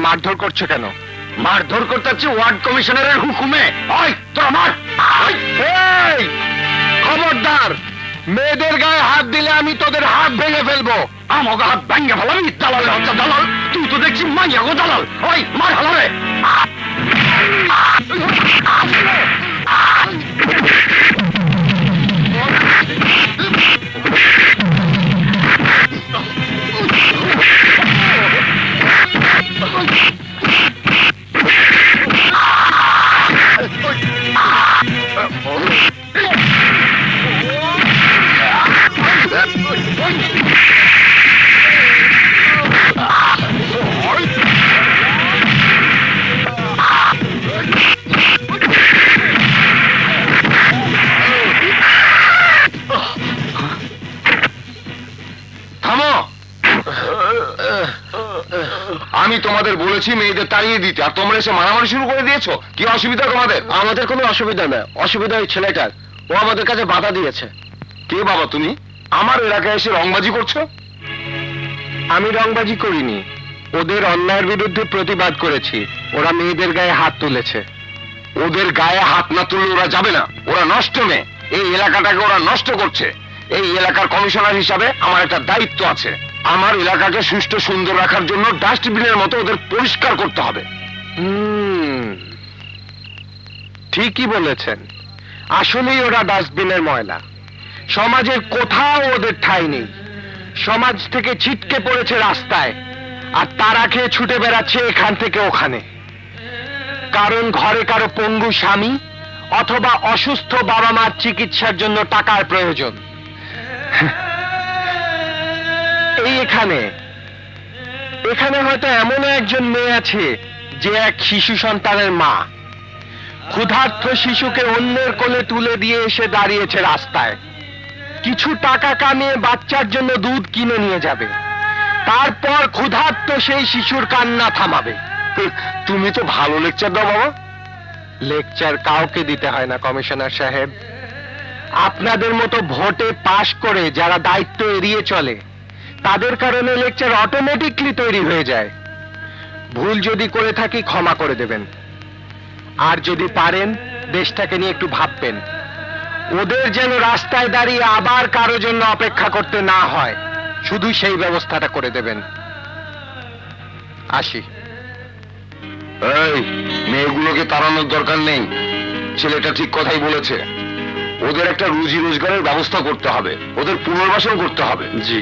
মারধর করছো কেন? মারধর করতে হচ্ছে ওয়ার্ড কমিশনারের হুকুমে। ওই তোরা মার। এই, খবরদার, মেয়েদের গায়ে হাত দিলে আমি তোদের হাত ভেঙে ফেলবো। আমাকে হাত ভেঙে ফেলাবি? দালালের হচ্ছে দালাল। তুই তো দেখছি মাইয়া গো দালাল। ওই মার হালারে। আমি তোমাদের বলেছি মেয়েদের তাড়িয়ে দিতে, আর তোমরা এসে মারামারি শুরু করে দিয়েছো। কি অসুবিধা তোমাদের? আমাদের কোনো অসুবিধা না, অসুবিধা ওই ছেলেটার। ও আমাদের কাছে বাধা দিয়েছে। কে বাবা তুমি? আমার এলাকায় এসে রংবাজি করছো? আমি রংবাজি করিনি, ওদের অন্যায়ের বিরুদ্ধে প্রতিবাদ করেছি। ওরা মেয়েদের গায়ে হাত তুলেছে। ওদের গায়ে হাত না তুললে ওরা যাবে না। ওরা নষ্ট মেয়ে, এই এলাকাটাকে ওরা নষ্ট করছে। এই এলাকার কমিশনার হিসাবে আমার একটা দায়িত্ব আছে। আমার এলাকাকে সুষ্ঠু সুন্দর রাখার জন্য ডাস্টবিনের মতো ওদের পরিষ্কার করতে হবে। ঠিকই বলেছেন, আসলেই ওরা ডাস্টবিনের ময়লা। সমাজের কোথাও ওদের ঠাঁই নেই। সমাজ থেকে ছিটকে পড়েছে রাস্তায়, আর তারা খেয়ে ছুটে বেড়াচ্ছে এখান থেকে ওখানে। কারণ ঘরে কারো পঙ্গু স্বামী অথবা অসুস্থ বাবা মার চিকিৎসার জন্য টাকার প্রয়োজন। এই এখানে হয়তো এমন একজন মেয়ে আছে যে এক শিশু সন্তানের মা। ক্ষুধার্ত শিশুকে অন্যের কোলে তুলে দিয়ে এসে দাঁড়িয়েছে রাস্তায়। কিছু টাকা কামিয়ে বাচ্চার জন্য দুধ কিনে নিয়ে যাবে, তারপর ক্ষুধার্ত সেই শিশুর কান্না থামাবে। তুমি তো ভালো লেকচার দাও বাবা। লেকচার কাউকে দিতে হয় না কমিশনার সাহেব। আপনাদের মতো ভোটে পাশ করে যারা দায়িত্ব এড়িয়ে চলে, তাদের কারণে লেকচার অটোমেটিকলি তৈরি হয়ে যায়। ভুল যদি করে থাকি ক্ষমা করে দেবেন, আর যদি পারেন দেশটাকে নিয়ে একটু ভাববেন। ওদের যেন রাস্তায় দাঁড়িয়ে আবার কারো জন্য অপেক্ষা করতে না হয়, শুধু সেই ব্যবস্থাটা করে দেবেন। আসি। এই মেয়েগুলোকে তাড়ানোর দরকার নেই, ছেলেটা ঠিক কথাই বলেছে। ওদের একটা রুজি রোজগারের ব্যবস্থা করতে হবে, ওদের পুনর্বাসন করতে হবে। জি।